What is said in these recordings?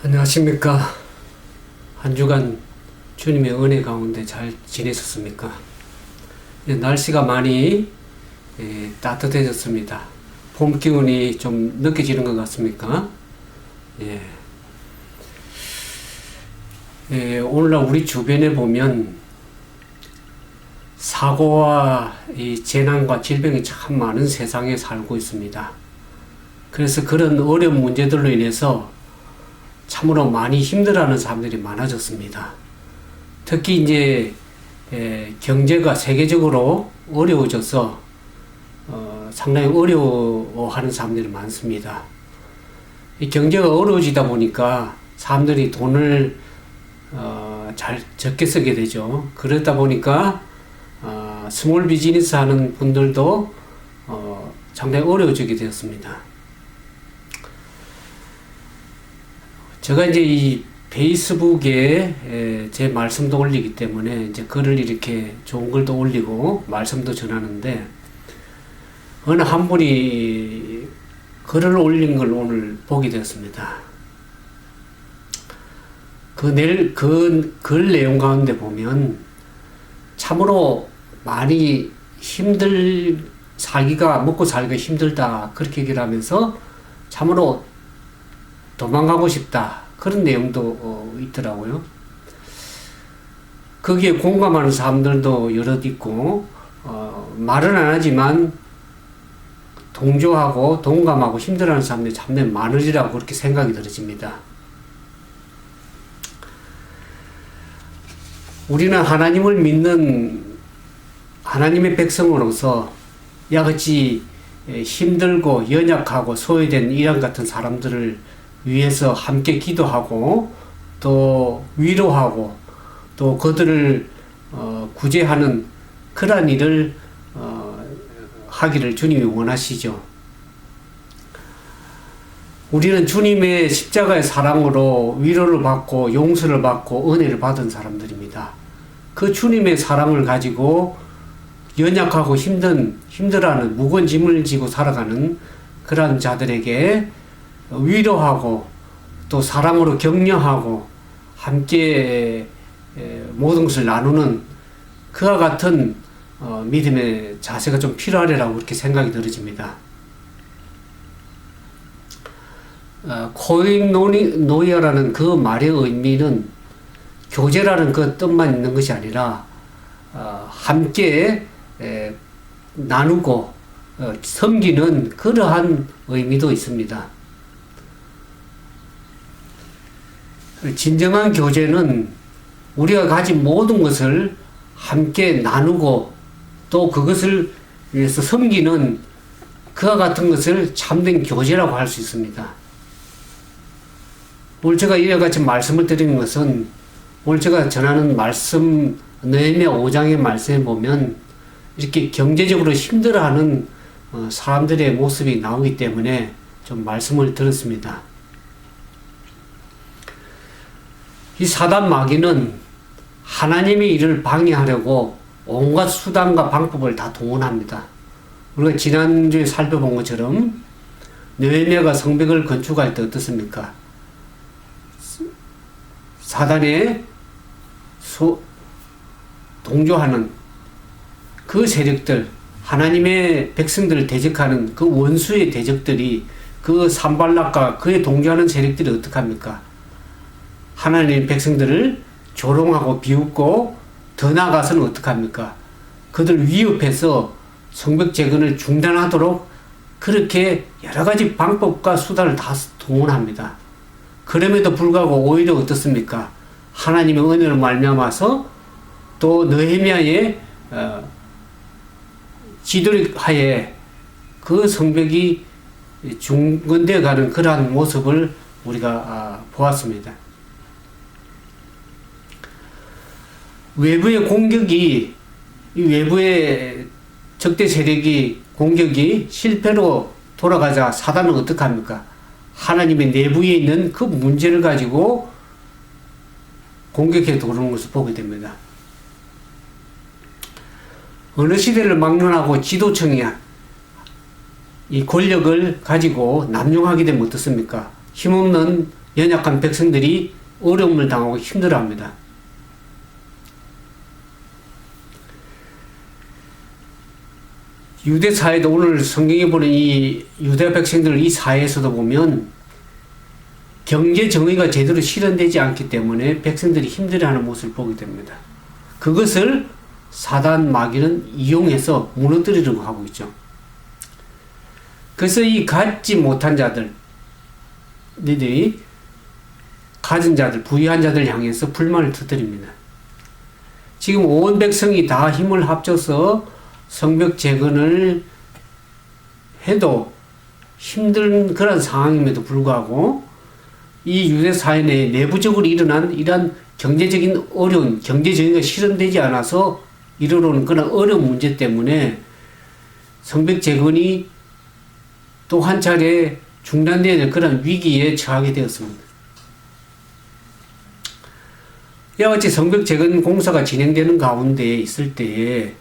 안녕하십니까. 한 주간 주님의 은혜 가운데 잘 지내셨습니까? 날씨가 많이 따뜻해졌습니다. 봄 기운이 좀 느껴지는 것 같습니까? 오늘날 우리 주변에 보면 사고와 이 재난과 질병이 참 많은 세상에 살고 있습니다. 그래서 그런 어려운 문제들로 인해서 참으로 많이 힘들어하는 사람들이 많아졌습니다. 특히 이제 경제가 세계적으로 어려워져서 상당히 어려워하는 사람들이 많습니다. 이 경제가 어려워지다 보니까 사람들이 돈을 잘 적게 쓰게 되죠. 그러다 보니까 스몰 비즈니스 하는 분들도 상당히 어려워지게 되었습니다. 제가 이제 이 페이스북에 제 말씀도 올리기 때문에 이제 글을 이렇게 좋은 글도 올리고 말씀도 전하는데, 어느 한 분이 글을 올린 걸 오늘 보게 되었습니다. 그 글 내용 가운데 보면 참으로 많이 먹고 살기가 힘들다, 그렇게 얘기를 하면서 참으로 도망가고 싶다, 그런 내용도 있더라고요. 거기에 공감하는 사람들도 여럿 있고, 말은 안 하지만 동조하고 동감하고 힘들어하는 사람들이 참내 많으리라고 그렇게 생각이 들어집니다. 우리는 하나님을 믿는 하나님의 백성으로서 야같이 힘들고 연약하고 소외된 이랑 같은 사람들을 위해서 함께 기도하고 또 위로하고 또 그들을 구제하는 그러한 일을 하기를 주님이 원하시죠. 우리는 주님의 십자가의 사랑으로 위로를 받고 용서를 받고 은혜를 받은 사람들입니다. 그 주님의 사랑을 가지고 연약하고 힘들어하는 무거운 짐을 지고 살아가는 그러한 자들에게 위로하고 또 사랑으로 격려하고 함께 모든 것을 나누는 그와 같은 믿음의 자세가 좀 필요하리라고 그렇게 생각이 들어집니다. 코인노이아라는 그 말의 의미는 교제라는 그 뜻만 있는 것이 아니라 함께 나누고 섬기는 그러한 의미도 있습니다. 진정한 교제는 우리가 가진 모든 것을 함께 나누고 또 그것을 위해서 섬기는 그와 같은 것을 참된 교제라고 할 수 있습니다. 오늘 제가 이와 같이 말씀을 드리는 것은, 오늘 제가 전하는 말씀, 느헤미야 5장의 말씀에 보면 이렇게 경제적으로 힘들어하는 사람들의 모습이 나오기 때문에 좀 말씀을 드렸습니다. 이 사단 마귀는 하나님의 일을 방해하려고 온갖 수단과 방법을 다 동원합니다. 우리가 지난주에 살펴본 것처럼 느헤미야가 성벽을 건축할 때 어떻습니까? 사단에 동조하는 그 세력들, 하나님의 백성들을 대적하는 그 원수의 대적들이, 그 산발락과 그에 동조하는 세력들이 어떻게 합니까? 하나님의 백성들을 조롱하고 비웃고 더 나아가서는 어떻게 합니까? 그들 위협해서 성벽 재건을 중단하도록 그렇게 여러 가지 방법과 수단을 다 동원합니다. 그럼에도 불구하고 오히려 어떻습니까? 하나님의 은혜로 말미암아서 또 느헤미야의 지도력 하에 그 성벽이 중건되어 가는 그러한 모습을 우리가 보았습니다. 외부의 공격이, 이 외부의 적대 세력이 공격이 실패로 돌아가자 사단은 어떻게 합니까? 하나님의 내부에 있는 그 문제를 가지고 공격해 도는 것을 보게 됩니다. 어느 시대를 막론하고 지도층이 이 권력을 가지고 남용하게 되면 어떻습니까? 힘없는 연약한 백성들이 어려움을 당하고 힘들어합니다. 유대 사회도 오늘 성경에 보는 이 유대 백성들 이 사회에서도 보면 경제 정의가 제대로 실현되지 않기 때문에 백성들이 힘들어하는 모습을 보게 됩니다. 그것을 사단 마귀는 이용해서 무너뜨리려고 하고 있죠. 그래서 이 갖지 못한 자들, 너희들이 가진 자들, 부유한 자들 향해서 불만을 터뜨립니다. 지금 온 백성이 다 힘을 합쳐서 성벽 재건을 해도 힘든 그런 상황임에도 불구하고 이 유대 사회 내에 내부적으로 일어난 이러한 경제적인 어려운, 경제 정의가 실현되지 않아서 이르러오는 그런 어려운 문제 때문에 성벽 재건이 또 한 차례 중단되어야 될 그런 위기에 처하게 되었습니다. 이와 같이 성벽 재건 공사가 진행되는 가운데 있을 때에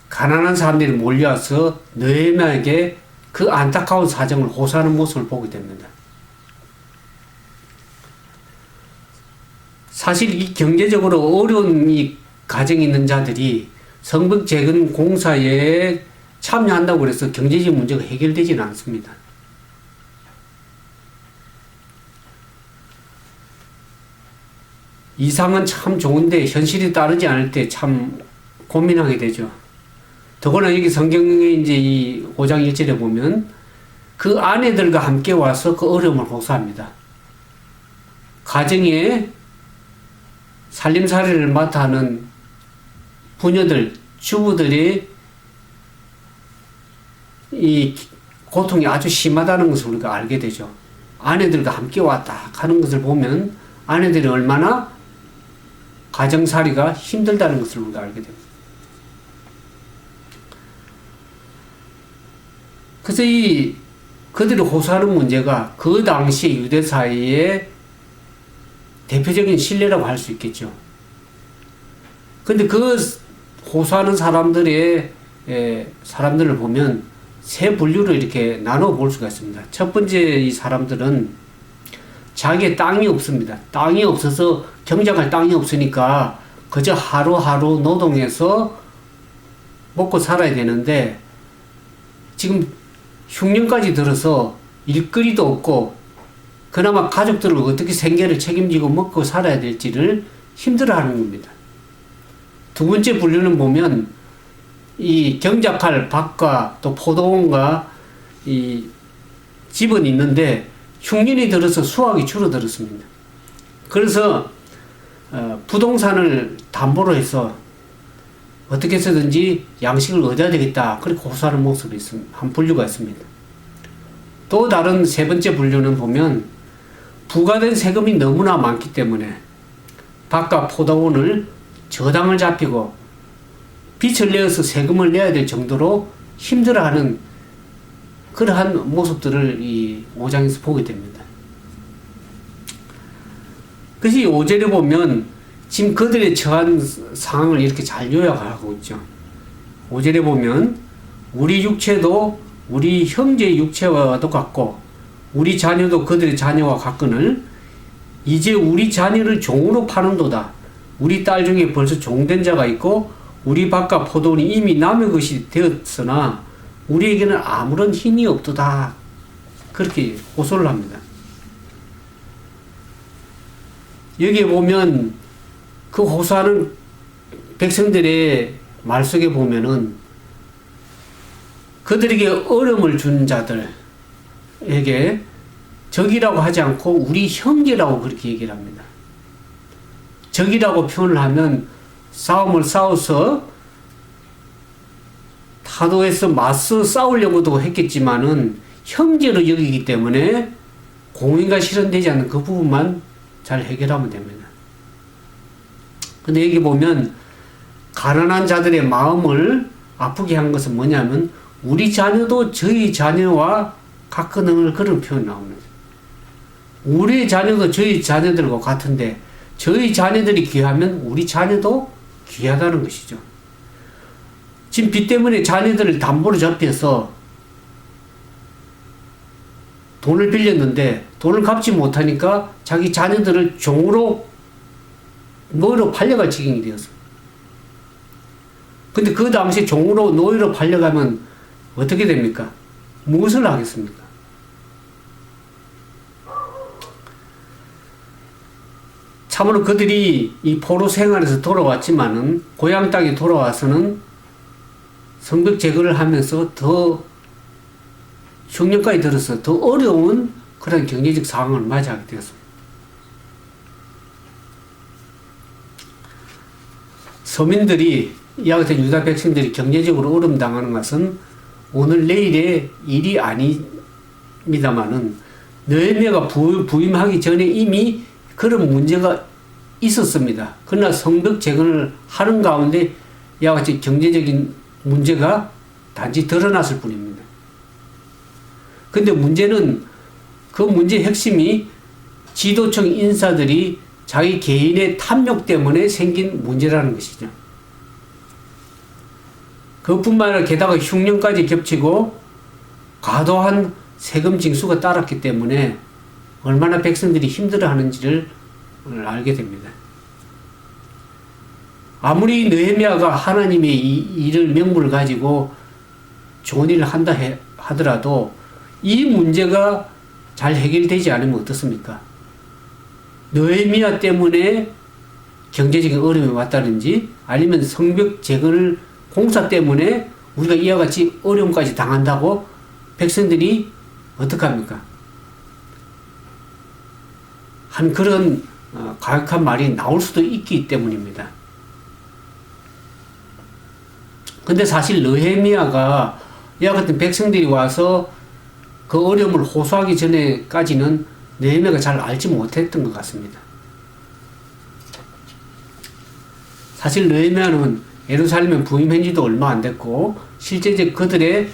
가난한 사람들이 몰려와서 느헤미야에게 그 안타까운 사정을 호소하는 모습을 보게 됩니다. 사실 이 경제적으로 어려운 이 가정이 있는 자들이 성벽 재건 공사에 참여한다고 해서 경제적 문제가 해결되지는 않습니다. 이상은 참 좋은데 현실이 따르지 않을 때 참 고민하게 되죠. 더구나 여기 성경에 이제 이 5장 1절에 보면 그 아내들과 함께 와서 그 어려움을 호소합니다. 가정에 살림살이를 맡아 하는 부녀들, 주부들이 이 고통이 아주 심하다는 것을 우리가 알게 되죠. 아내들과 함께 왔다 하는 것을 보면 아내들이 얼마나 가정살이가 힘들다는 것을 우리가 알게 됩니다. 그래서 이 그들이 호소하는 문제가 그 당시 유대 사회의 대표적인 신뢰라고 할 수 있겠죠. 근데 그 호소하는 사람들을 보면 세 분류로 이렇게 나눠 볼 수가 있습니다. 첫 번째 이 사람들은 자기의 땅이 없습니다. 땅이 없어서 경작할 땅이 없으니까 그저 하루하루 노동해서 먹고 살아야 되는데 지금 흉년까지 들어서 일거리도 없고 그나마 가족들을 어떻게 생계를 책임지고 먹고 살아야 될지를 힘들어하는 겁니다. 두 번째 분류는 보면 이 경작할 밭과 또 포도원과 이 집은 있는데 흉년이 들어서 수확이 줄어들었습니다. 그래서 부동산을 담보로 해서 어떻게 해서든지 양식을 얻어야 되겠다. 그렇게 호소하는 모습이 있습니다. 한 분류가 있습니다. 또 다른 세 번째 분류는 보면 부과된 세금이 너무나 많기 때문에 밭과 포도원을 저당을 잡히고 빚을 내어서 세금을 내야 될 정도로 힘들어하는 그러한 모습들을 이 5장에서 보게 됩니다. 그래서 이 5절에 보면 지금 그들의 처한 상황을 이렇게 잘 요약하고 있죠. 5절에 보면 우리 육체도 우리 형제의 육체와도 같고 우리 자녀도 그들의 자녀와 같거늘 이제 우리 자녀를 종으로 파는도다. 우리 딸 중에 벌써 종된 자가 있고 우리 밭과 포도원이 이미 남의 것이 되었으나 우리에게는 아무런 힘이 없도다. 그렇게 호소를 합니다. 여기에 보면 그 호소하는 백성들의 말 속에 보면은 그들에게 어려움을 준 자들에게 적이라고 하지 않고 우리 형제라고 그렇게 얘기를 합니다. 적이라고 표현을 하면 싸움을 싸워서 타도에서 맞서 싸우려고도 했겠지만은 형제로 여기기 때문에 공의가 실현되지 않는 그 부분만 잘 해결하면 됩니다. 근데 여기 보면 가난한 자들의 마음을 아프게 한 것은 뭐냐면 우리 자녀도 저희 자녀와 같거늘 그런 표현이 나옵니다. 우리의 자녀도 저희 자녀들과 같은데 저희 자녀들이 귀하면 우리 자녀도 귀하다는 것이죠. 지금 빚 때문에 자녀들을 담보로 잡혀서 돈을 빌렸는데 돈을 갚지 못하니까 자기 자녀들을 종으로 노예로 팔려갈 지경이 되었습니다. 근데 그 당시 종으로 노예로 팔려가면 어떻게 됩니까? 무엇을 하겠습니까? 참으로 그들이 이 포로 생활에서 돌아왔지만은 고향 땅에 돌아와서는 성벽 제거를 하면서 더 흉년까지 들어서 더 어려운 그런 경제적 상황을 맞이하게 되었습니다. 서민들이 이와 같은 유다 백성들이 경제적으로 어려움 당하는 것은 오늘 내일의 일이 아닙니다만은 느헤미야가 부임하기 전에 이미 그런 문제가 있었습니다. 그러나 성벽 재건을 하는 가운데 이와 같이 경제적인 문제가 단지 드러났을 뿐입니다. 근데 문제는 그 문제의 핵심이 지도층 인사들이 자기 개인의 탐욕 때문에 생긴 문제라는 것이죠. 그뿐만 아니라 게다가 흉년까지 겹치고 과도한 세금 징수가 따랐기 때문에 얼마나 백성들이 힘들어하는지를 알게 됩니다. 아무리 느헤미야가 하나님의 이 일을 명분을 가지고 좋은 일을 한다 하더라도 이 문제가 잘 해결되지 않으면 어떻습니까? 느헤미야 때문에 경제적인 어려움이 왔다든지 아니면 성벽 재건을 공사 때문에 우리가 이와 같이 어려움까지 당한다고 백성들이 어떡합니까? 한 그런 가혹한 말이 나올 수도 있기 때문입니다. 근데 사실 느헤미야가 이와 같은 백성들이 와서 그 어려움을 호소하기 전에까지는 느헤미야가 잘 알지 못했던 것 같습니다. 사실 느헤미야는 예루살렘에 부임한 지도 얼마 안 됐고 실제적 그들의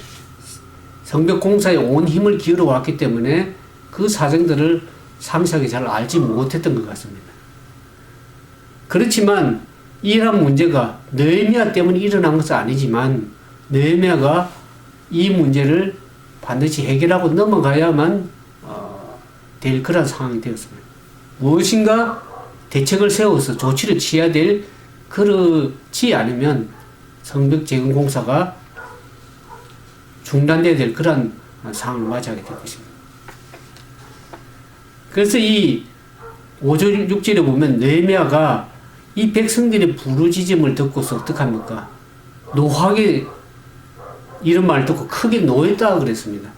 성벽 공사에 온 힘을 기울여 왔기 때문에 그 사정들을 상세하게 잘 알지 못했던 것 같습니다. 그렇지만 이러한 문제가 느헤미야 때문에 일어난 것은 아니지만 느헤미야가 이 문제를 반드시 해결하고 넘어가야만 될 그런 상황이 되었습니다. 무엇인가 대책을 세워서 조치를 취해야 될, 그렇지 않으면 성벽 재건 공사가 중단돼야 될 그런 상황을 맞이하게 될 것입니다. 그래서 이 5절 6절에 보면 느헤미야가 이 백성들의 부르짖음을 듣고서 어떡합니까? 노하게 이런 말을 듣고 크게 노했다 그랬습니다.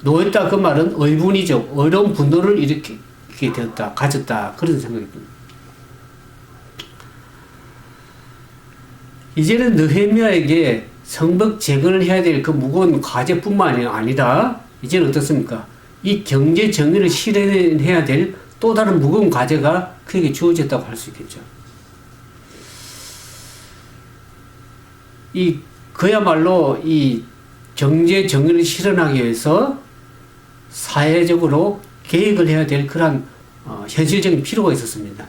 노했다 그 말은 의분이죠. 어려운 분노를 일으키게 되었다, 가졌다, 그런 생각이 듭니다. 이제는 느헤미야에게 성벽 재건을 해야 될 그 무거운 과제뿐만 아니라 이제는 어떻습니까? 이 경제 정의를 실현해야 될 또 다른 무거운 과제가 그에게 주어졌다고 할 수 있겠죠. 그야말로 이 경제 정의를 실현하기 위해서 사회적으로 개혁을 해야 될 그런 현실적인 필요가 있었습니다.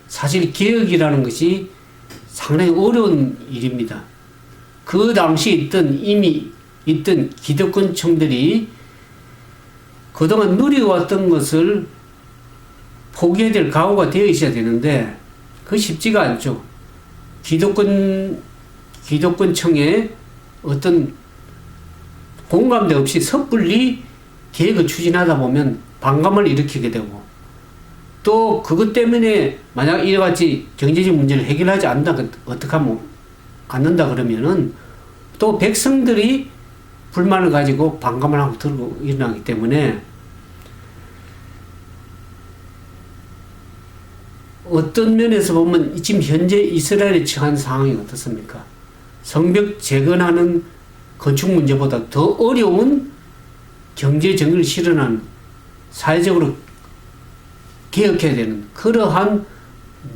사실 개혁이라는 것이 상당히 어려운 일입니다. 그 당시 이미 있던 기득권층들이 그동안 누려왔던 것을 포기해야 될 각오가 되어 있어야 되는데 그거 쉽지가 않죠. 기득권층의 어떤 공감대 없이 섣불리 계획을 추진하다 보면 반감을 일으키게 되고 또 그것 때문에 만약 이와 같이 경제적 문제를 해결하지 않는다 그러면은 또 백성들이 불만을 가지고 반감을 하고 들고 일어나기 때문에 어떤 면에서 보면 지금 현재 이스라엘이 처한 상황이 어떻습니까? 성벽 재건하는 건축 문제보다 더 어려운 경제 정의를 실현하는, 사회적으로 개혁해야 되는 그러한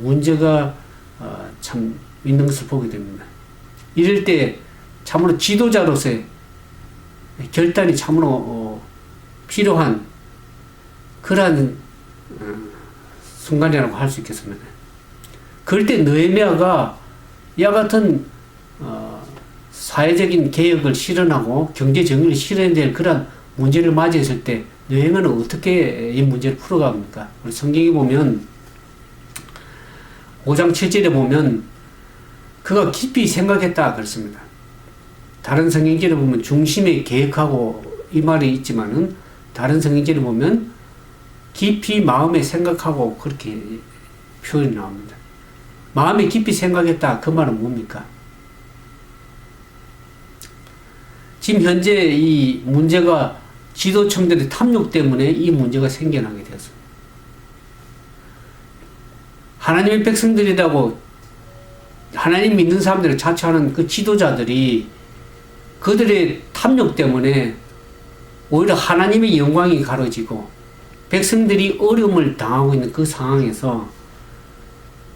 문제가 참 있는 것을 보게 됩니다. 이럴 때 참으로 지도자로서의 결단이 참으로 필요한 그러한 순간이라고 할 수 있겠습니다. 그럴 때 느헤미야가 이와 같은 사회적인 개혁을 실현하고 경제 정의를 실현해야 될 그런 문제를 맞이했을 때 느헤미야는 어떻게 이 문제를 풀어갑니까? 우리 성경에 보면 5장 7절에 보면 그가 깊이 생각했다 그랬습니다. 다른 성경제를 보면 중심에 계획하고 이 말이 있지만은 다른 성경제를 보면 깊이 마음에 생각하고 그렇게 표현이 나옵니다. 마음에 깊이 생각했다 그 말은 뭡니까? 지금 현재 이 문제가 지도청들의 탐욕 때문에 이 문제가 생겨나게 되었습니다. 하나님의 백성들이라고 하나님 믿는 사람들을 자처하는 그 지도자들이 그들의 탐욕 때문에 오히려 하나님의 영광이 가려지고 백성들이 어려움을 당하고 있는 그 상황에서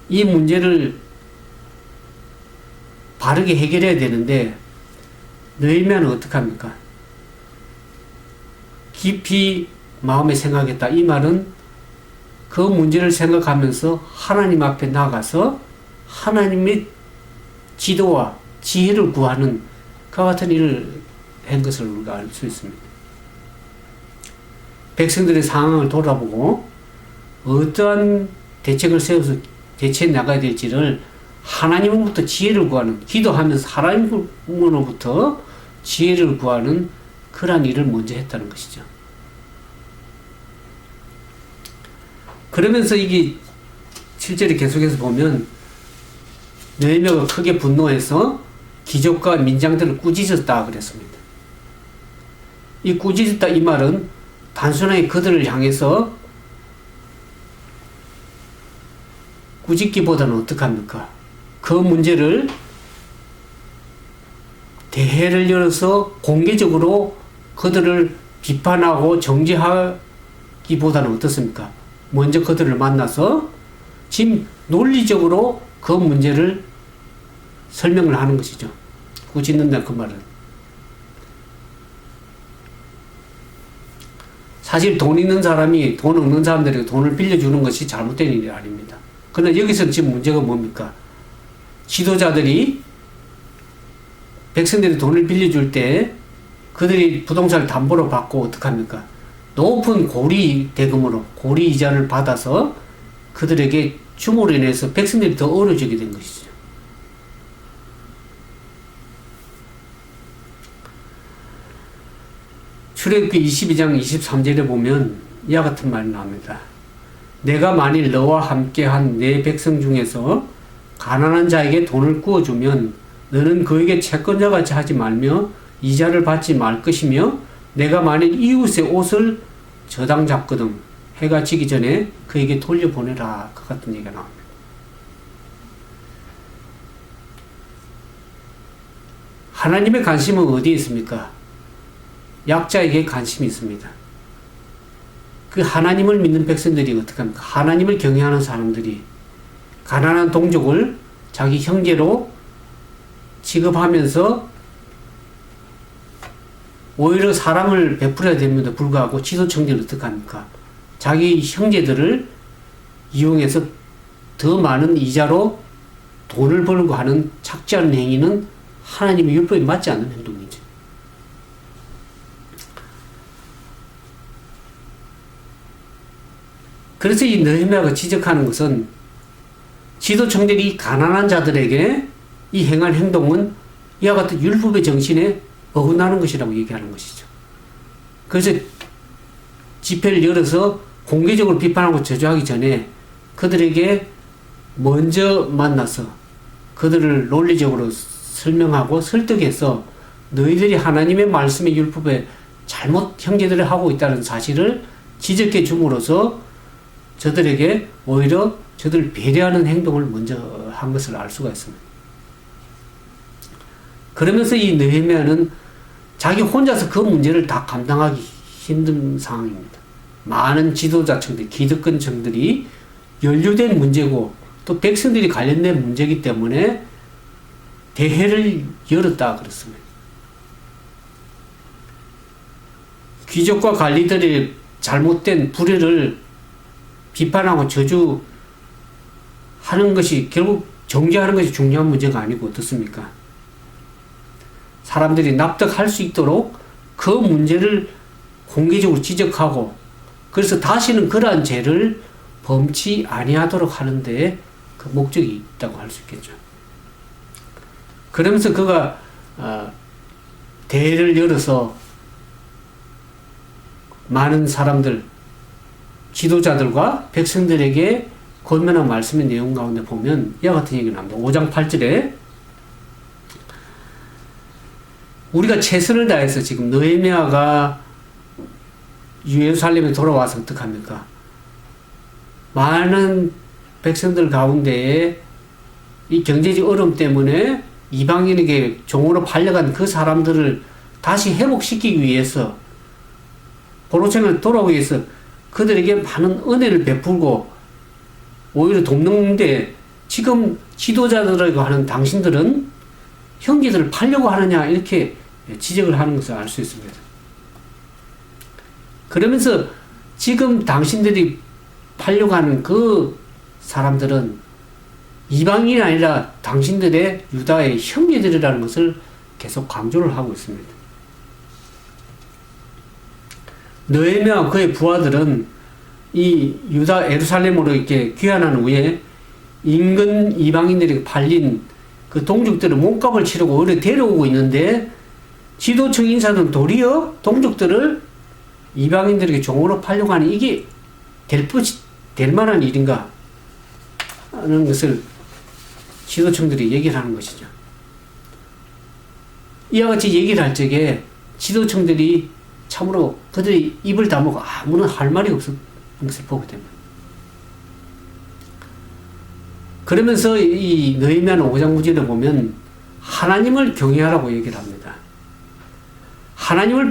이 문제를 바르게 해결해야 되는데 느헤미야는 어떡합니까? 깊이 마음에 생각했다. 이 말은 그 문제를 생각하면서 하나님 앞에 나가서 하나님의 지도와 지혜를 구하는 그와 같은 일을 한 것을 우리가 알 수 있습니다. 백성들의 상황을 돌아보고 어떠한 대책을 세워서 대처해 나가야 될지를 하나님으로부터 지혜를 구하는, 기도하면서 하나님으로부터 지혜를 구하는 그러한 일을 먼저 했다는 것이죠. 그러면서 이게 실제로 계속해서 보면 느헤미야가 크게 분노해서 귀족과 민장들을 꾸짖었다 그랬습니다. 이 꾸짖었다 이 말은 단순하게 그들을 향해서 꾸짖기보다는 어떡합니까? 그 문제를 대회를 열어서 공개적으로 그들을 비판하고 정죄하기보다는 어떻습니까? 먼저 그들을 만나서 지금 논리적으로 그 문제를 설명을 하는 것이죠. 꾸짖는다 그 말은. 사실 돈 있는 사람이 돈 없는 사람들에게 돈을 빌려주는 것이 잘못된 일이 아닙니다. 그러나 여기서 지금 문제가 뭡니까? 지도자들이 백성들이 돈을 빌려줄 때 그들이 부동산을 담보로 받고 어떡합니까? 높은 고리 대금으로 고리 이자를 받아서 그들에게 줌으로 인해서 백성들이 더 어려워지게 된 것이죠. 출애굽기 22장 23절에 보면 이와 같은 말이 나옵니다. 내가 만일 너와 함께한 내 백성 중에서 가난한 자에게 돈을 구워주면 너는 그에게 채권자같이 하지 말며 이자를 받지 말 것이며 내가 만일 이웃의 옷을 저당 잡거든 해가 지기 전에 그에게 돌려보내라. 그 같은 얘기가 나옵니다. 하나님의 관심은 어디에 있습니까? 약자에게 관심이 있습니다. 그 하나님을 믿는 백성들이 어떻게 합니까? 하나님을 경외하는 사람들이 가난한 동족을 자기 형제로 취급하면서 오히려 사랑을 베풀어야 됩니다. 불구하고 지도청들은 어떻게 합니까? 자기 형제들을 이용해서 더 많은 이자로 돈을 벌고 하는 착취하는 행위는 하나님의 율법에 맞지 않는 행동이죠. 그래서 이 느헤미야가 지적하는 것은 지도청들이 가난한 자들에게 이 행한 행동은 이와 같은 율법의 정신에 어긋나는 것이라고 얘기하는 것이죠. 그래서 집회를 열어서 공개적으로 비판하고 저주하기 전에 그들에게 먼저 만나서 그들을 논리적으로 설명하고 설득해서 너희들이 하나님의 말씀의 율법에 잘못 형제들이 하고 있다는 사실을 지적해 줌으로써 저들에게 오히려 저들을 배려하는 행동을 먼저 한 것을 알 수가 있습니다. 그러면서 이 느헤미야는 자기 혼자서 그 문제를 다 감당하기 힘든 상황입니다. 많은 지도자층들, 기득권층들이 연루된 문제고 또 백성들이 관련된 문제이기 때문에 대회를 열었다 그랬습니다. 귀족과 관리들의 잘못된 불의를 비판하고 저주하는 것이 결국 정죄하는 것이 중요한 문제가 아니고 어떻습니까? 사람들이 납득할 수 있도록 그 문제를 공개적으로 지적하고 그래서 다시는 그러한 죄를 범치 아니하도록 하는데 그 목적이 있다고 할 수 있겠죠. 그러면서 그가 대회를 열어서 많은 사람들, 지도자들과 백성들에게 권면한 말씀의 내용 가운데 보면 이와 같은 얘기가 나옵니다. 5장 8절에 우리가 최선을 다해서 지금 느헤미야가 예루살렘에 돌아와서 어떡합니까? 많은 백성들 가운데에 이 경제적 어려움 때문에 이방인에게 종으로 팔려간 그 사람들을 다시 회복시키기 위해서 보로체를 돌아오기 위해서 그들에게 많은 은혜를 베풀고 오히려 돕는데 지금 지도자들이라고 하는 당신들은 형제들을 팔려고 하느냐 이렇게 지적을 하는 것을 알 수 있습니다. 그러면서 지금 당신들이 팔려고 하는 그 사람들은 이방인이 아니라 당신들의 유다의 형제들이라는 것을 계속 강조를 하고 있습니다. 느헤미야와 그의 부하들은 이 유다 예루살렘으로 이렇게 귀환한 후에 인근 이방인들에게 팔린 그 동족들의 몸값을 치르고 오히려 데려오고 있는데 지도층 인사들은 도리어 동족들을 이방인들에게 종으로 팔려고 하는 이게 될 만한 일인가 하는 것을 지도층들이 얘기를 하는 것이죠. 이와 같이 얘기를 할 적에 지도층들이 참으로 그들이 입을 다물고 아무런 할 말이 없는 것을 보게 됩니다. 그러면서 이 느헤미야는 5장 9절에 보면 하나님을 경외하라고 얘기를 합니다. 하나님의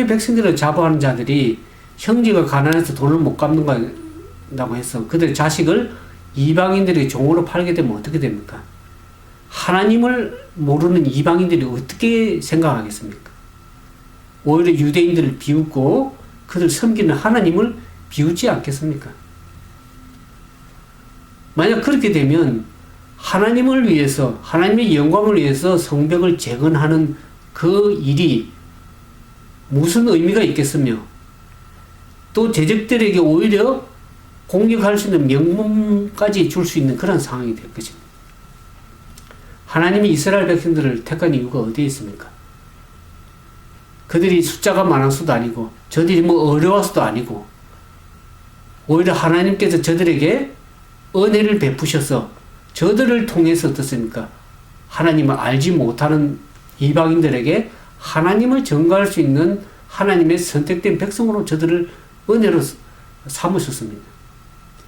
백성들을 자부하는 자들이 형제가 가난해서 돈을 못 갚는다고 해서 그들의 자식을 이방인들에게 종으로 팔게 되면 어떻게 됩니까? 하나님을 모르는 이방인들이 어떻게 생각하겠습니까? 오히려 유대인들을 비웃고 그들 섬기는 하나님을 비웃지 않겠습니까? 만약 그렇게 되면 하나님을 위해서 하나님의 영광을 위해서 성벽을 재건하는 그 일이 무슨 의미가 있겠으며 또 제적들에게 오히려 공격할 수 있는 명분까지 줄 수 있는 그런 상황이 될 것입니다. 하나님이 이스라엘 백성들을 택한 이유가 어디에 있습니까? 그들이 숫자가 많아서도 아니고 저들이 뭐 어려워서도 아니고 오히려 하나님께서 저들에게 은혜를 베푸셔서 저들을 통해서 어떻습니까? 하나님을 알지 못하는 이방인들에게 하나님을 전가할 수 있는 하나님의 선택된 백성으로 저들을 은혜로 삼으셨습니다.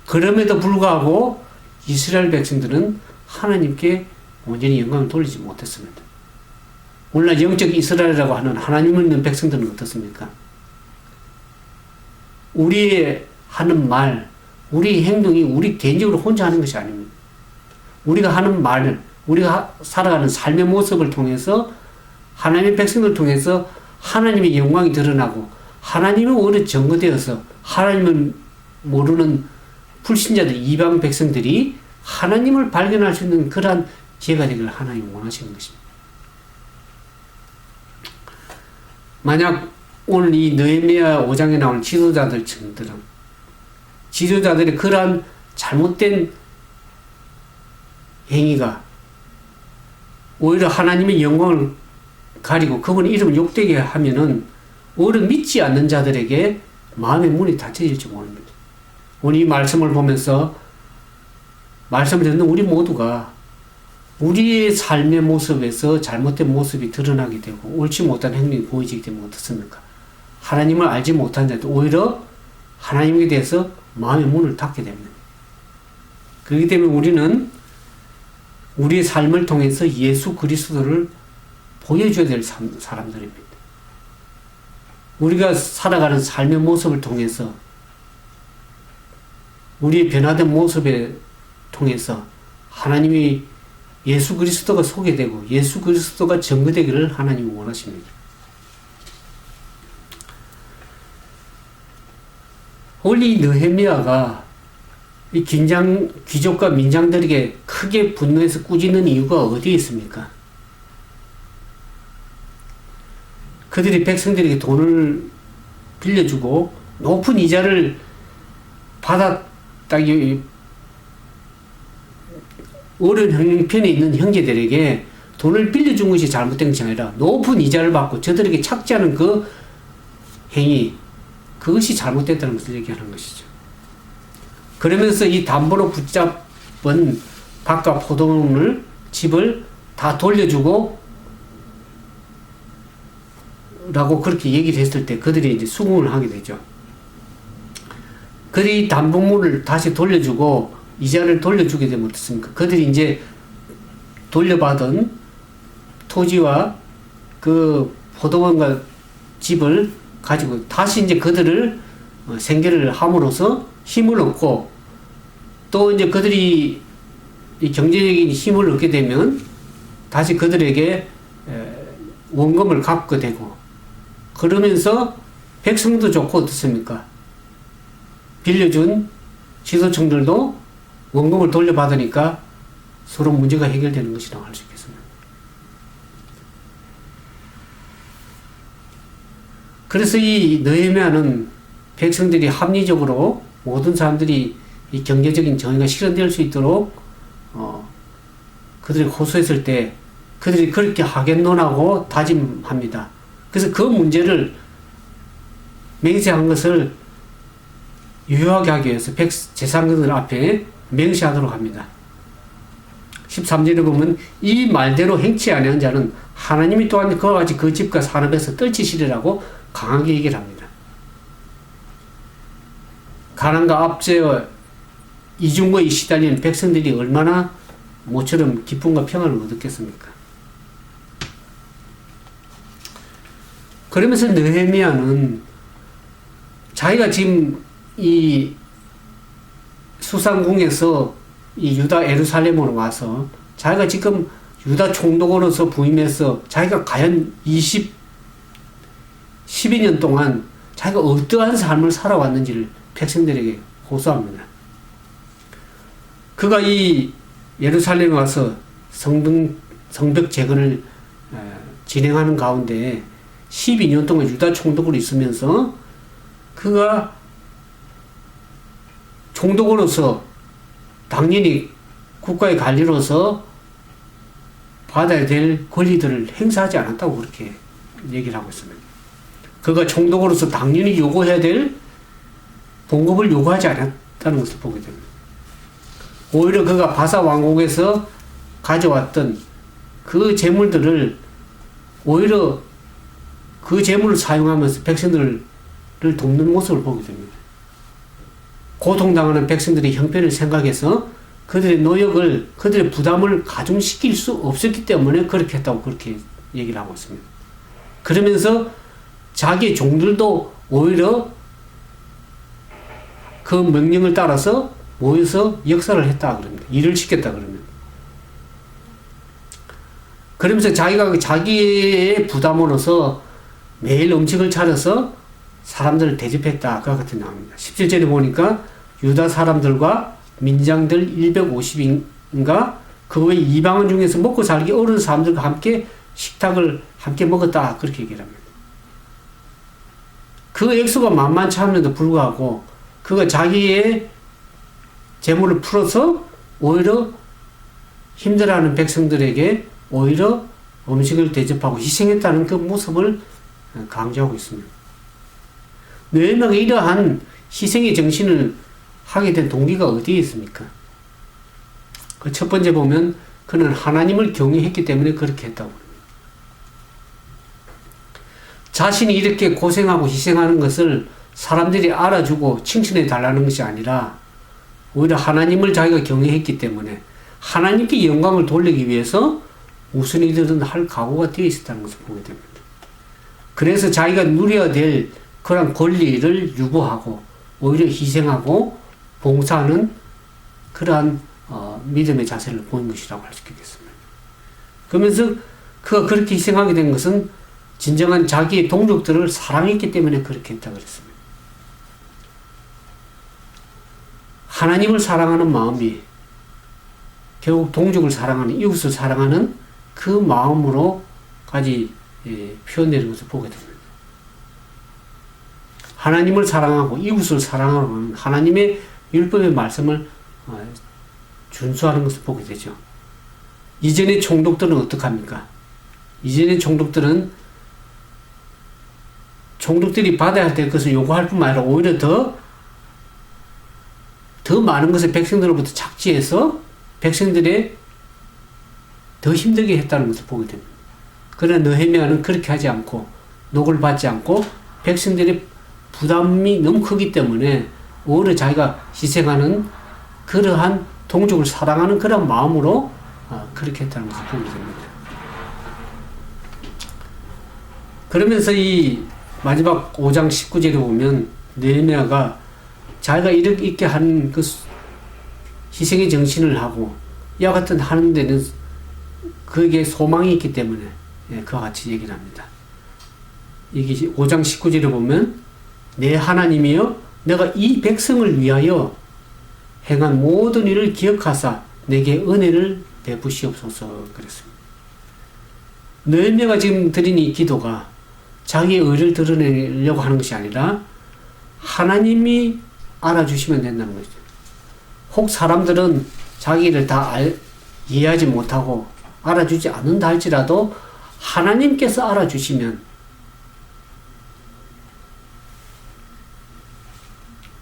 그럼에도 불구하고 이스라엘 백성들은 하나님께 온전히 영광을 돌리지 못했습니다. 오늘날 영적 이스라엘이라고 하는 하나님을 믿는 백성들은 어떻습니까? 우리의 하는 말, 우리 행동이 우리 개인적으로 혼자 하는 것이 아닙니다. 우리가 하는 말, 우리가 살아가는 삶의 모습을 통해서 하나님의 백성을 통해서 하나님의 영광이 드러나고 하나님의 오히려 증거되어서 하나님을 모르는 불신자들 이방 백성들이 하나님을 발견할 수 있는 그러한 기회가 되기를 하나님이 원하시는 것입니다. 만약 오늘 이 느헤미야 5장에 나오는 지도자들의 그러한 잘못된 행위가 오히려 하나님의 영광을 가리고 그분 이름을 욕되게 하면은 오히려 믿지 않는 자들에게 마음의 문이 닫혀질지 모릅니다. 오늘 이 말씀을 보면서 말씀을 듣는 우리 모두가 우리의 삶의 모습에서 잘못된 모습이 드러나게 되고 옳지 못한 행동이 보이게 되면 어떻습니까? 하나님을 알지 못한 자들 오히려 하나님에 대해서 마음의 문을 닫게 됩니다. 그렇기 때문에 우리는 우리의 삶을 통해서 예수 그리스도를 보여줘야 될 사람들입니다. 우리가 살아가는 삶의 모습을 통해서 우리의 변화된 모습에 통해서 하나님이 예수 그리스도가 소개되고 예수 그리스도가 증거되기를 하나님이 원하십니다. 오늘 이 느헤미야가 이 귀족과 민장들에게 크게 분노해서 꾸짖는 이유가 어디에 있습니까? 그들이 백성들에게 돈을 빌려주고 높은 이자를 받았다기 어려운 형편에 있는 형제들에게 돈을 빌려준 것이 잘못된 것이 아니라 높은 이자를 받고 저들에게 착취하는 그 행위, 그것이 잘못됐다는 것을 얘기하는 것이죠. 그러면서 이 담보로 붙잡은 밭과 포도원을, 집을 다 돌려주고 라고 그렇게 얘기를 했을 때 그들이 이제 수긍을 하게 되죠. 그들이 담보물을 다시 돌려주고 이자를 돌려주게 되면 어떻습니까? 그들이 이제 돌려받은 토지와 그 포도원과 집을 가지고 다시 이제 그들을 생계를 함으로써 힘을 얻고, 또 이제 그들이 이 경제적인 힘을 얻게 되면 다시 그들에게 원금을 갚게 되고, 그러면서 백성도 좋고 어떻습니까? 빌려준 지도층들도 원금을 돌려받으니까 서로 문제가 해결되는 것이라고 할 수 있겠습니다. 그래서 이 느헤미야는 백성들이 합리적으로 모든 사람들이 이 경제적인 정의가 실현될 수 있도록 그들이 호소했을 때 그들이 그렇게 하겠노라고 다짐합니다. 그래서 그 문제를 맹세한 것을 유효하게 하기 위해서 제사장들 앞에 맹세하도록 합니다. 13절에 보면 이 말대로 행치 아니한 자는 하나님이 또한 그와 같이 그 집과 산업에서 떨치시리라고 강하게 얘기를 합니다. 가난과 압제와 이중거에 시달리는 백성들이 얼마나 모처럼 기쁨과 평안을 얻었겠습니까? 그러면서 느헤미야는 자기가 지금 이 수상궁에서 이 유다 예루살렘으로 와서 자기가 지금 유다 총독으로서 부임해서 자기가 과연 12년 동안 자기가 어떠한 삶을 살아왔는지를 백성들에게 호소합니다. 그가 이 예루살렘에 와서 성벽 재건을 진행하는 가운데 12년 동안 유다 총독으로 있으면서 그가 총독으로서 당연히 국가의 관리로서 받아야 될 권리들을 행사하지 않았다고 그렇게 얘기를 하고 있습니다. 그가 총독으로서 당연히 요구해야 될 봉급을 요구하지 않았다는 것을 보게 됩니다. 오히려 그가 바사 왕국에서 가져왔던 그 재물들을 오히려 그 재물을 사용하면서 백성들을 돕는 모습을 보게 됩니다. 고통당하는 백성들의 형편을 생각해서 그들의 노역을, 그들의 부담을 가중시킬 수 없었기 때문에 그렇게 했다고 그렇게 얘기를 하고 있습니다. 그러면서 자기 종들도 오히려 그 명령을 따라서 모여서 역사를 했다 그럽니다. 일을 시켰다 그러면. 그러면서 자기가 자기의 부담으로서 매일 음식을 차려서 사람들을 대접했다. 그 같은 나옵니다. 17절에 보니까 유다 사람들과 민장들 150인가 그 외 이방원 중에서 먹고 살기 어려운 사람들과 함께 식탁을 함께 먹었다. 그렇게 얘기를 합니다. 그 액수가 만만치 않음에도 불구하고 그가 자기의 재물을 풀어서 오히려 힘들어하는 백성들에게 오히려 음식을 대접하고 희생했다는 그 모습을 강조하고 있습니다. 느헤미야가 이러한 희생의 정신을 하게 된 동기가 어디에 있습니까? 그 첫 번째 보면 그는 하나님을 경외했기 때문에 그렇게 했다고 합니다. 자신이 이렇게 고생하고 희생하는 것을 사람들이 알아주고 칭찬해 달라는 것이 아니라 오히려 하나님을 자기가 경외했기 때문에 하나님께 영광을 돌리기 위해서 무슨 일이든 할 각오가 되어 있었다는 것을 보게 됩니다. 그래서 자기가 누려야 될 그런 권리를 유보하고 오히려 희생하고 봉사하는 그러한 믿음의 자세를 보인 것이라고 할 수 있겠습니다. 그러면서 그가 그렇게 희생하게 된 것은 진정한 자기의 동족들을 사랑했기 때문에 그렇게 했다고 그랬습니다. 하나님을 사랑하는 마음이 결국 동족을 사랑하는, 이웃을 사랑하는 그 마음으로까지 표현되는 것을 보게 됩니다. 하나님을 사랑하고 이웃을 사랑하는 하나님의 율법의 말씀을 준수하는 것을 보게 되죠. 이전의 총독들은 어떡합니까? 이전의 총독들이 받아야 될 것을 요구할 뿐만 아니라 오히려 더 많은 것을 백성들로부터 착취해서 백성들의 더 힘들게 했다는 것을 보게 됩니다. 그러나 느헤미야는 그렇게 하지 않고 녹을 받지 않고 백성들의 부담이 너무 크기 때문에 오히려 자기가 희생하는 그러한 동족을 사랑하는 그런 마음으로 그렇게 했다는 것을 보게 됩니다. 그러면서 이 마지막 5장 19절에 보면 느헤미야가 자기가 이렇게 한 그 희생의 정신을 하고 이와 같은 하는 데는 그에게 소망이 있기 때문에 그와 같이 얘기를 합니다. 이게 5장 19절에 보면 내 하나님이여 내가 이 백성을 위하여 행한 모든 일을 기억하사 내게 은혜를 베푸시옵소서 그랬습니다. 느헤미야가 지금 드린 이 기도가 자기의 의를 드러내려고 하는 것이 아니라 하나님이 알아주시면 된다는 거죠. 혹 사람들은 자기 일을 다 이해하지 못하고 알아주지 않는다 할지라도 하나님께서 알아주시면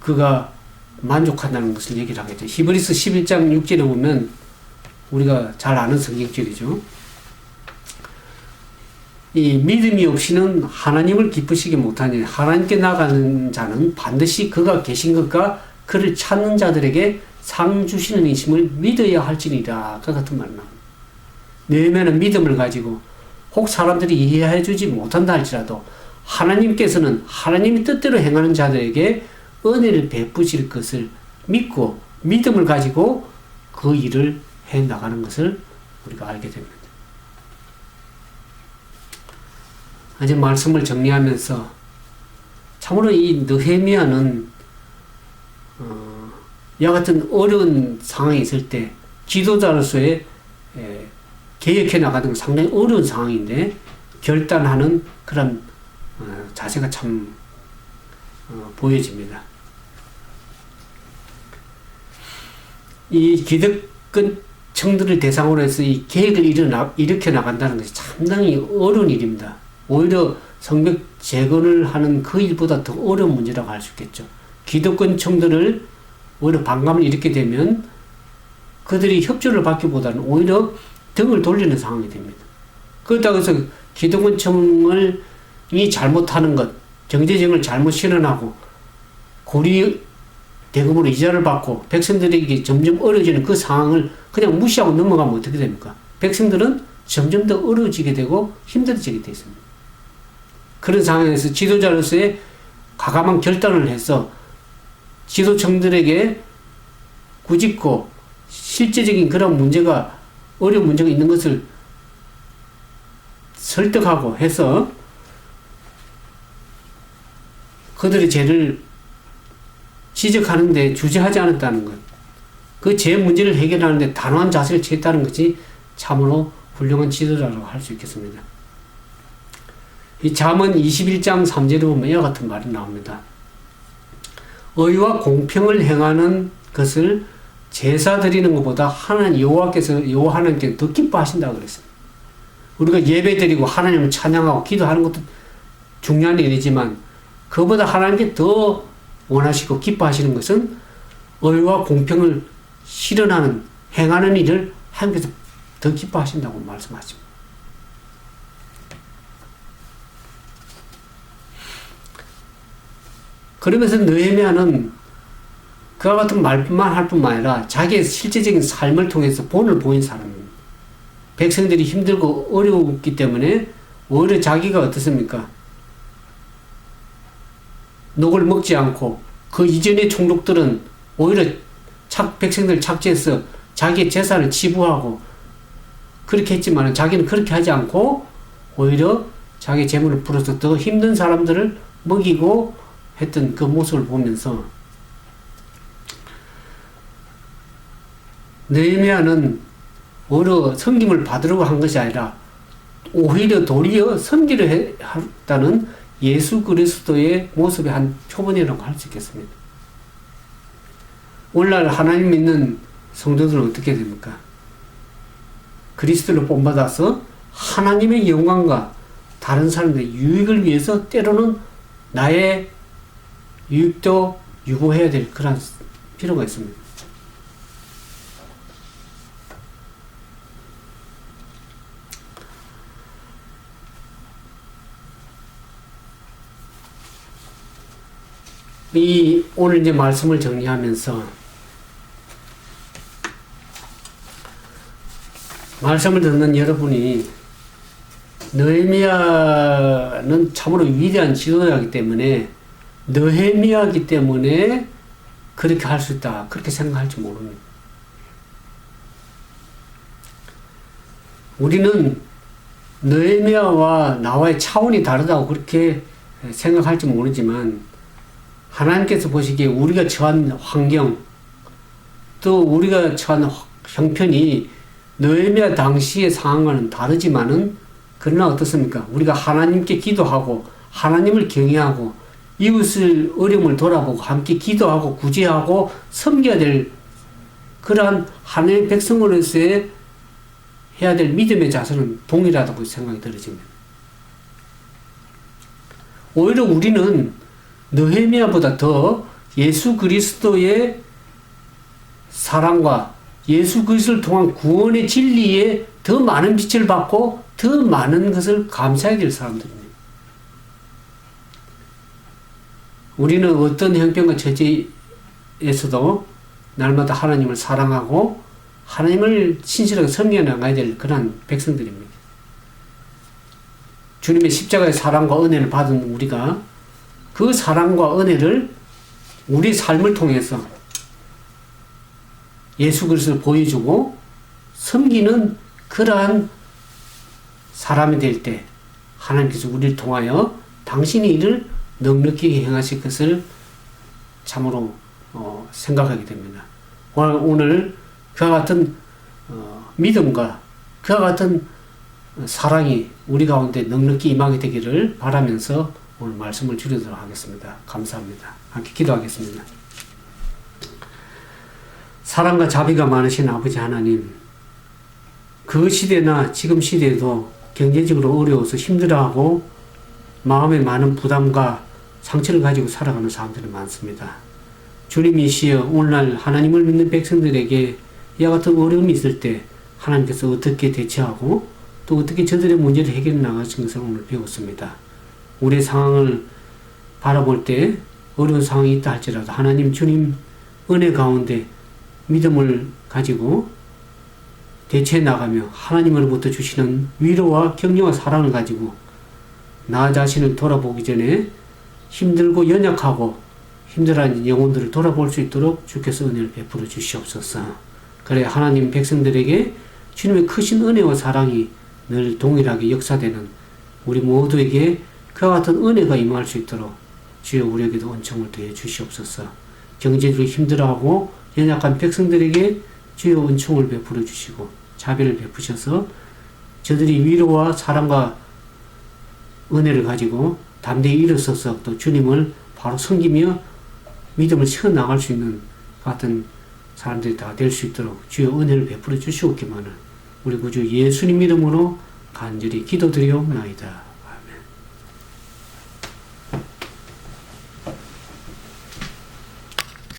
그가 만족한다는 것을 얘기를 하게 돼요. 히브리서 11장 6절에 보면 우리가 잘 아는 성경절이죠. 이 믿음이 없이는 하나님을 기쁘시게 못하니 하나님께 나가는 자는 반드시 그가 계신 것과 그를 찾는 자들에게 상 주시는 이심을 믿어야 할지니라. 그 같은 말을 나옵니다. 느헤미야는 믿음을 가지고 혹 사람들이 이해해 주지 못한다 할지라도 하나님께서는 하나님의 뜻대로 행하는 자들에게 은혜를 베푸실 것을 믿고 믿음을 가지고 그 일을 해 나가는 것을 우리가 알게 됩니다. 이제 말씀을 정리하면서 참으로 이 느헤미야는 이와 같은 어려운 상황이 있을 때 지도자로서의 개혁해 나가는 건 상당히 어려운 상황인데 결단하는 그런 자세가 참 보여집니다. 이 기득권 청들을 대상으로 해서 이 계획을 일으켜 나간다는 것이 상당히 어려운 일입니다. 오히려 성벽 재건을 하는 그 일보다 더 어려운 문제라고 할 수 있겠죠. 기득권 청들을 오히려 반감을 일으키게 되면 그들이 협조를 받기보다는 오히려 등을 돌리는 상황이 됩니다. 그렇다고 해서 기득권 청이 잘못하는 것, 경제정을 잘못 실현하고 고리 대금으로 이자를 받고 백성들에게 점점 어려워지는 그 상황을 그냥 무시하고 넘어가면 어떻게 됩니까? 백성들은 점점 더 어려워지게 되고 힘들어지게 되어 있습니다. 그런 상황에서 지도자로서의 과감한 결단을 해서 지도층들에게 굳이고 실제적인 그런 문제가 어려운 문제가 있는 것을 설득하고 해서 그들의 죄를 지적하는데 주저하지 않았다는 것. 그 죄 문제를 해결하는데 단호한 자세를 취했다는 것이 참으로 훌륭한 지도자라고 할 수 있겠습니다. 이 잠언 21장 3절에 보면 이와 같은 말이 나옵니다. 의와 공평을 행하는 것을 제사 드리는 것보다 여호와 하나님께서 더 기뻐하신다고 그랬습니다. 우리가 예배 드리고 하나님을 찬양하고 기도하는 것도 중요한 일이지만 그보다 하나님께 더 원하시고 기뻐하시는 것은 의와 공평을 실현하는 행하는 일을 하나님께서 더 기뻐하신다고 말씀하십니다. 그러면서 느헤미야는 그와 같은 말만 할 뿐만 아니라 자기의 실제적인 삶을 통해서 본을 보인 사람입니다. 백성들이 힘들고 어려웠기 때문에 오히려 자기가 어떻습니까? 녹을 먹지 않고 그 이전의 총독들은 오히려 백성들 착취해서 자기의 재산을 치부하고 그렇게 했지만 자기는 그렇게 하지 않고 오히려 자기의 재물을 풀어서 더 힘든 사람들을 먹이고 했던 그 모습을 보면서 느헤미야는 오히려 섬김을 받으려고 한 것이 아니라 오히려 도리어 섬기려 했다는 예수 그리스도의 모습의 한 표본이라고 할 수 있겠습니다. 오늘날 하나님 믿는 성도들은 어떻게 됩니까? 그리스도를 본받아서 하나님의 영광과 다른 사람들의 유익을 위해서 때로는 나의 유익도 유보해야 될 그런 필요가 있습니다. 오늘 이제 말씀을 정리하면서 말씀을 듣는 여러분이 느헤미야는 참으로 위대한 지도자이기 때문에 느헤미야이기 때문에 그렇게 할 수 있다 그렇게 생각할지 모릅니다. 우리는 느헤미야와 나와의 차원이 다르다고 그렇게 생각할지 모르지만 하나님께서 보시기에 우리가 처한 환경 또 우리가 처한 형편이 느헤미야 당시의 상황과는 다르지만은 그러나 어떻습니까? 우리가 하나님께 기도하고 하나님을 경외하고 이웃을 어려움을 돌아보고 함께 기도하고 구제하고 섬겨야 될 그러한 하나님의 백성으로서의 해야 될 믿음의 자세는 동일하다고 생각이 들어집니다. 오히려 우리는 느헤미야보다 더 예수 그리스도의 사랑과 예수 그리스도를 통한 구원의 진리에 더 많은 빛을 받고 더 많은 것을 감사해야 될 사람들입니다. 우리는 어떤 형편과 처지에서도 날마다 하나님을 사랑하고 하나님을 신실하게 섬겨 나가야 될 그런 백성들입니다. 주님의 십자가의 사랑과 은혜를 받은 우리가 그 사랑과 은혜를 우리 삶을 통해서 예수 그리스도를 보여주고 섬기는 그러한 사람이 될 때 하나님께서 우리를 통하여 당신이 이를 넉넉히 행하실 것을 참으로 생각하게 됩니다. 오늘 그와 같은 믿음과 그와 같은 사랑이 우리 가운데 넉넉히 임하게 되기를 바라면서 오늘 말씀을 줄이도록 하겠습니다. 감사합니다. 함께 기도하겠습니다. 사랑과 자비가 많으신 아버지 하나님, 그 시대나 지금 시대에도 경제적으로 어려워서 힘들어하고 마음에 많은 부담과 상처를 가지고 살아가는 사람들이 많습니다. 주님이시여 오늘날 하나님을 믿는 백성들에게 이와 같은 어려움이 있을 때 하나님께서 어떻게 대처하고 또 어떻게 저들의 문제를 해결해 나가신 것을 오늘 배웠습니다. 우리의 상황을 바라볼 때 어려운 상황이 있다 할지라도 하나님 주님 은혜 가운데 믿음을 가지고 대처해 나가며 하나님으로부터 주시는 위로와 격려와 사랑을 가지고 나 자신을 돌아보기 전에 힘들고 연약하고 힘들어하는 영혼들을 돌아볼 수 있도록 주께서 은혜를 베풀어 주시옵소서. 그래 하나님 백성들에게 주님의 크신 은혜와 사랑이 늘 동일하게 역사되는 우리 모두에게 그와 같은 은혜가 임할 수 있도록 주여 우리에게도 은총을 더해 주시옵소서. 경제적으로 힘들어하고 연약한 백성들에게 주여 은총을 베풀어 주시고 자비를 베푸셔서 저들이 위로와 사랑과 은혜를 가지고 담대히 일어서서 또 주님을 바로 섬기며 믿음을 채워나갈 수 있는 같은 사람들이 다 될 수 있도록 주여 은혜를 베풀어 주시옵기만을 우리 구주 예수님 이름으로 간절히 기도드리옵나이다.